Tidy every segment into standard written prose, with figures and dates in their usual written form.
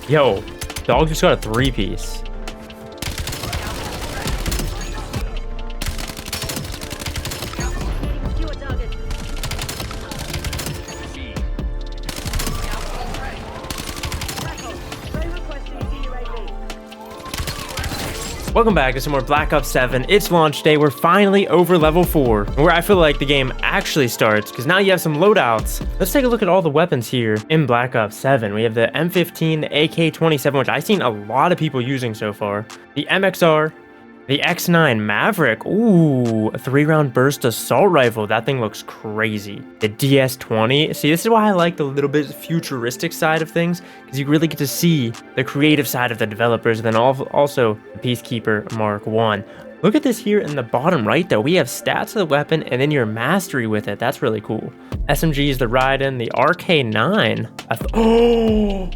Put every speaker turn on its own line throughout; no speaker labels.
Yo, dog just got a 3-piece. Welcome back to some more Black Ops 7. It's launch day. We're finally over level 4, where I feel like the game actually starts, because now you have some loadouts. Let's take a look at all the weapons here in Black Ops 7. We have the M15, the AK-27, which I've seen a lot of people using so far, the MXR, the X9 Maverick. Ooh, a 3-round burst assault rifle. That thing looks crazy. The DS-20. See, this is why I like the little bit futuristic side of things, because you really get to see the creative side of the developers, and then also the Peacekeeper Mark 1. Look at this here in the bottom right, though. We have stats of the weapon and then your mastery with it. That's really cool. SMGs, the Raiden, the RK9. Oh!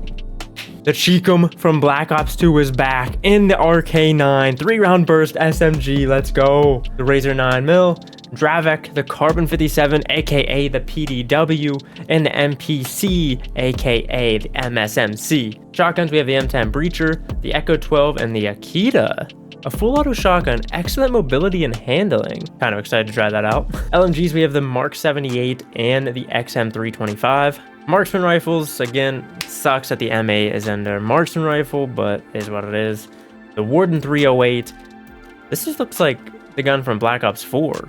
The Cheekum from Black Ops 2 is back in the RK9, 3-round burst SMG, let's go. The Razor 9mm, Dravek, the Carbon 57, aka the PDW, and the MPC, aka the MSMC. Shotguns, we have the M10 Breacher, the Echo 12, and the Akita. A full auto shotgun, excellent mobility and handling. Kind of excited to try that out. LMGs, we have the Mark 78 and the XM325. Marksman rifles, again, sucks that the M8 is in their marksman rifle, but is what it is. The Warden 308. This just looks like the gun from Black Ops 4.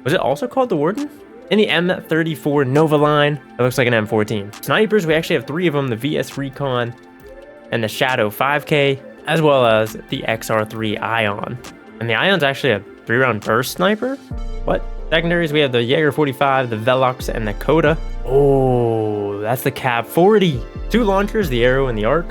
Was it also called the Warden? In the M34 Nova line, it looks like an M14. Snipers, we actually have 3 of them, the VS Recon and the Shadow 5K, as well as the XR3 Ion. And the Ion's actually a 3-round burst sniper? What? Secondaries, we have the Jaeger 45, the Velox, and the Coda. Oh, that's the Cap 40. 2 launchers, the Arrow and the Arc.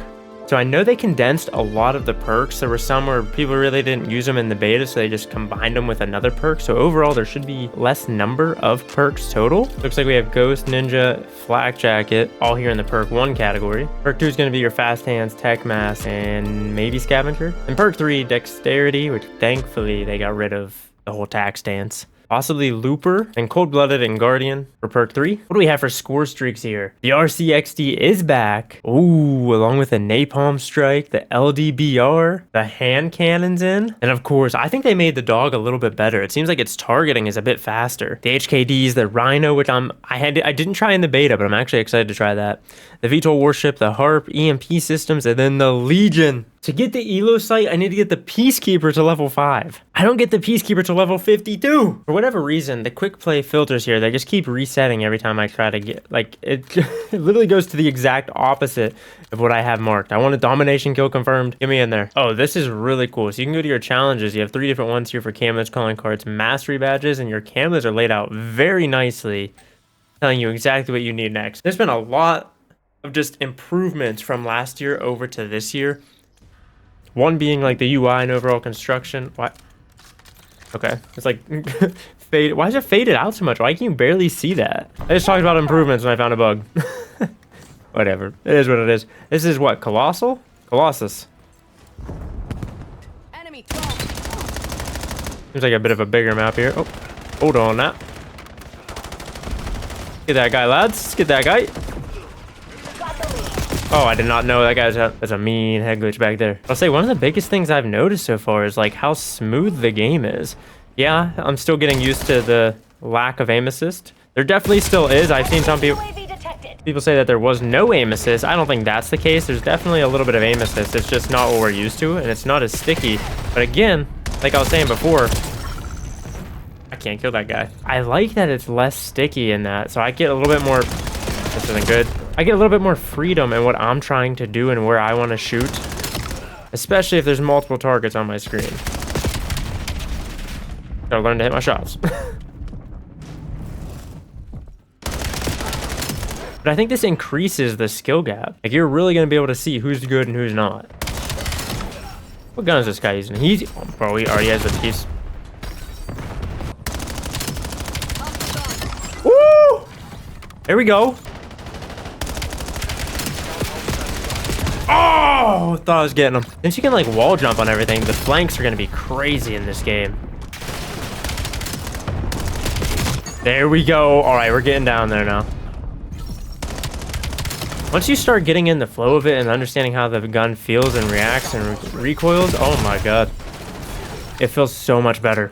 So I know they condensed a lot of the perks. There were some where people really didn't use them in the beta, so they just combined them with another perk. So overall, there should be less number of perks total. Looks like we have Ghost, Ninja, Flak Jacket, all here in the perk 1 category. Perk 2 is going to be your Fast Hands, Tech Mask, and maybe Scavenger. And perk 3, Dexterity, which thankfully they got rid of the whole tax stance. Possibly Looper and Cold-Blooded and Guardian for perk 3. What do we have for score streaks here? The RCXD is back. Ooh, along with the Napalm Strike, the LDBR, the hand cannons in. And of course, I think they made the dog a little bit better. It seems like its targeting is a bit faster. The HKDs, the Rhino, which I didn't try in the beta, but I'm actually excited to try that. The VTOL Warship, the Harp, EMP systems, and then the Legion. To get the Elo site, I need to get the Peacekeeper to level 5. I don't get the Peacekeeper to level 52. For whatever reason, the quick play filters here, they just keep resetting every time I try to get, like, it literally goes to the exact opposite of what I have marked. I want a domination kill confirmed. Get me in there. Oh, this is really cool. So you can go to your challenges. You have 3 different ones here for camos, calling cards, mastery badges, and your camos are laid out very nicely, telling you exactly what you need next. There's been a lot of just improvements from last year over to this year. One being like the UI and overall construction. What? Okay, it's like faded. Why is it faded out so much? Why can you barely see that? I just talked about improvements and I found a bug. Whatever. It is what it is. This is what? Colossal? Colossus.
Enemy.
Seems like a bit of a bigger map here. Oh, hold on now. Get that guy, lads. Get that guy. Oh, I did not know that guy's there's a mean head glitch back there. I'll say one of the biggest things I've noticed so far is like how smooth the game is. Yeah, I'm still getting used to the lack of aim assist. There definitely still is. I've seen some people say that there was no aim assist. I don't think that's the case. There's definitely a little bit of aim assist. It's just not what we're used to, and it's not as sticky. But again, like I was saying before, I can't kill that guy. I like that it's less sticky in that, so I get a little bit more. This isn't good. I get a little bit more freedom in what I'm trying to do and where I want to shoot, especially if there's multiple targets on my screen. Gotta learn to hit my shots. But I think this increases the skill gap. Like, you're really gonna be able to see who's good and who's not. What gun is this guy using? He's, oh, bro, he already has a piece. Woo! There we go. Oh, thought I was getting him. Since you can like wall jump on everything, the flanks are gonna be crazy in this game. There we go. All right, we're getting down there now. Once you start getting in the flow of it and understanding how the gun feels and reacts and recoils, oh my god. It feels so much better.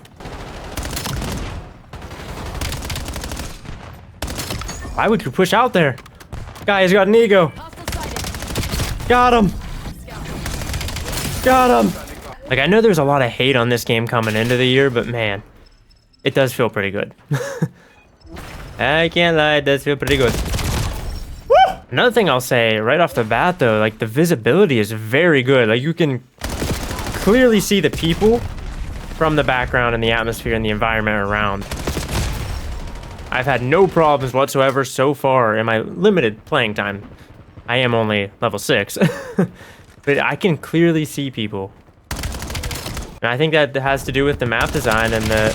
Why would you push out there? Guy has got an ego. Got him. Got him. Like, I know there's a lot of hate on this game coming into the year, but man, it does feel pretty good. I can't lie, it does feel pretty good. Woo! Another thing I'll say right off the bat though, like the visibility is very good. Like you can clearly see the people from the background and the atmosphere and the environment around. I've had no problems whatsoever so far in my limited playing time. I am only level 6, but I can clearly see people. And I think that has to do with the map design and the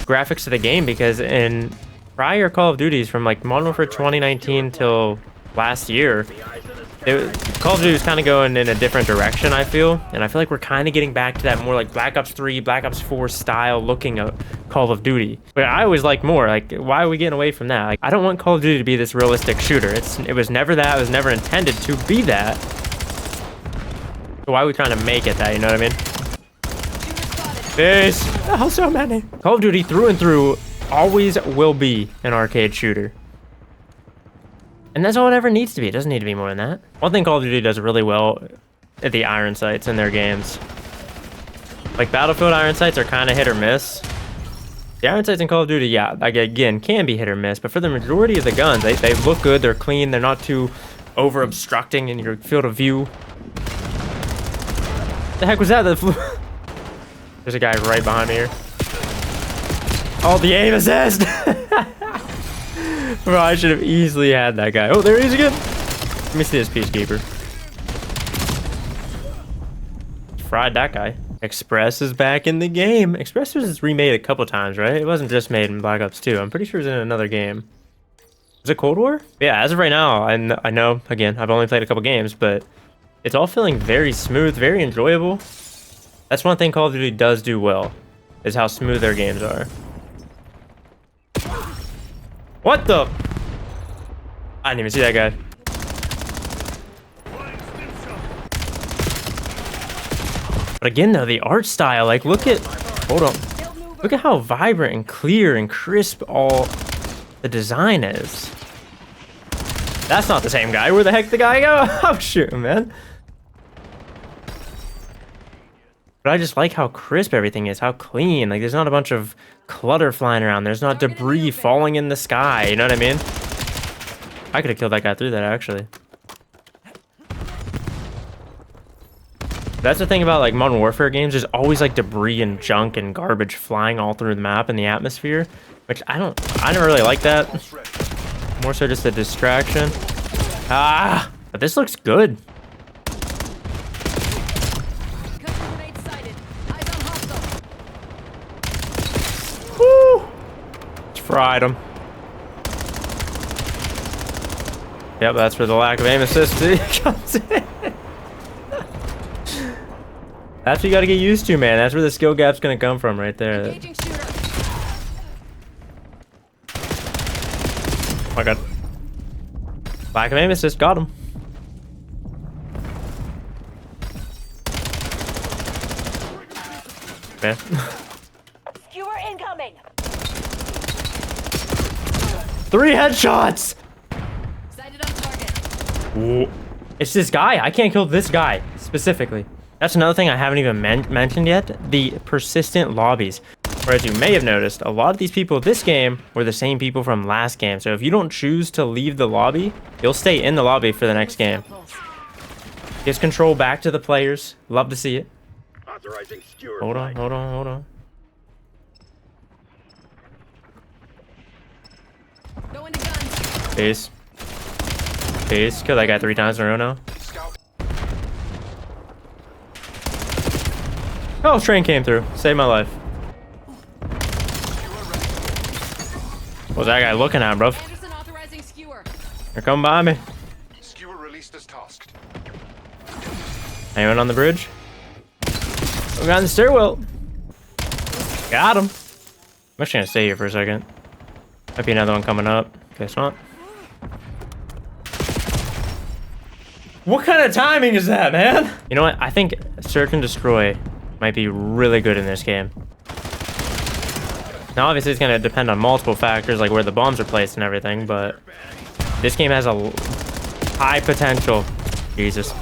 graphics of the game, because in prior Call of Duties from like Modern Warfare 2019 till last year, Call of Duty was kind of going in a different direction, I feel. And I feel like we're kind of getting back to that more like Black Ops 3, Black Ops 4 style looking of Call of Duty. But I always like more. Like, why are we getting away from that? Like, I don't want Call of Duty to be this realistic shooter. It was never that. It was never intended to be that. So why are we trying to make it that, you know what I mean? This. Oh, so many. Call of Duty through and through always will be an arcade shooter. And that's all it ever needs to be. It doesn't need to be more than that. One thing Call of Duty does really well at the iron sights in their games. Like Battlefield iron sights are kind of hit or miss. The iron sights in Call of Duty, yeah, like again, can be hit or miss. But for the majority of the guns, they look good, they're clean, they're not too over obstructing in your field of view. The heck was that? There's a guy right behind me here. Oh, the aim assist! Bro, I should have easily had that guy. Oh, there he is again. Let me see this Peacekeeper. Fried that guy. Express is back in the game. Express was remade a couple times, right? It wasn't just made in Black Ops 2. I'm pretty sure it was in another game. Was it Cold War? Yeah, as of right now, I know, again, I've only played a couple games, but it's all feeling very smooth, very enjoyable. That's one thing Call of Duty does do well, is how smooth their games are. What the? I didn't even see that guy. But again, though, the art style, like, look at, hold on. Look at how vibrant and clear and crisp all the design is. That's not the same guy. Where the heck did the guy go? Oh, shoot, man. But I just like how crisp everything is, how clean. Like, there's not a bunch of clutter flying around. There's not debris falling in the sky. You know what I mean? I could have killed that guy through that, actually. That's the thing about, like, Modern Warfare games. There's always, like, debris and junk and garbage flying all through the map and the atmosphere. Which I don't really like that. More so just a distraction. Ah! But this looks good. Woo! Just fried him. Yep, that's where the lack of aim assist comes in. That's what you gotta get used to, man. That's where the skill gap's gonna come from, right there. Oh my god. Lack of aim assist, got him. Man.
Skewer incoming.
3 headshots!
Sighted on target.
Ooh. It's this guy. I can't kill this guy specifically. That's another thing I haven't even mentioned yet. The persistent lobbies. Or as you may have noticed, a lot of these people this game were the same people from last game. So if you don't choose to leave the lobby, you'll stay in the lobby for the next game. Gives control back to the players. Love to see it. Hold on, hold on, hold on. Peace. Peace. Kill that guy 3 times in a row now. Oh, train came through. Saved my life. What's that guy looking at, bro? They're coming by me.
Skewer released as tasked.
Anyone on the bridge? We got in the stairwell. Got him. I'm actually gonna stay here for a second. Might be another one coming up. Guess not. What kind of timing is that, man? You know what? I think search and destroy might be really good in this game. Now, obviously, it's going to depend on multiple factors, like where the bombs are placed and everything, but this game has a high potential, Jesus,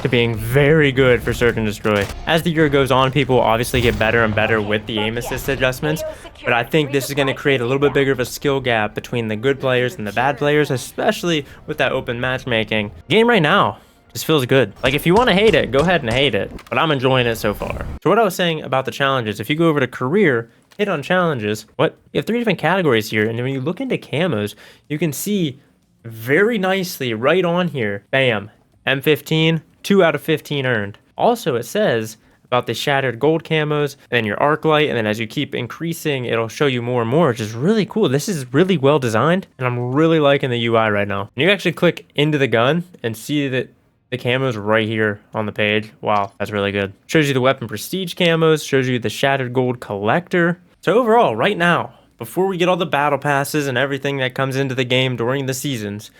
to being very good for search and destroy. As the year goes on, people will obviously get better and better with the aim assist adjustments, but I think this is going to create a little bit bigger of a skill gap between the good players and the bad players, especially with that open matchmaking. Game right now just feels good. Like, if you want to hate it, go ahead and hate it, but I'm enjoying it so far. So what I was saying about the challenges, if you go over to career, hit on challenges, you have 3 different categories here, and when you look into camos, you can see very nicely right on here, bam, M15, 2 out of 15 earned. Also, it says about the shattered gold camos, and then your arc light, and then as you keep increasing, it'll show you more and more, which is really cool. This is really well designed, and I'm really liking the UI right now. And you actually click into the gun and see that the camos right here on the page. Wow, that's really good. Shows you the weapon prestige camos, shows you the shattered gold collector. So overall, right now, before we get all the battle passes and everything that comes into the game during the seasons,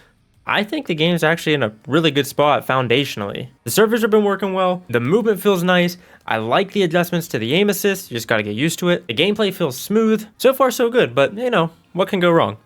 I think the game's actually in a really good spot foundationally. The servers have been working well, the movement feels nice, I like the adjustments to the aim assist, you just gotta get used to it. The gameplay feels smooth. So far so good, but you know, what can go wrong?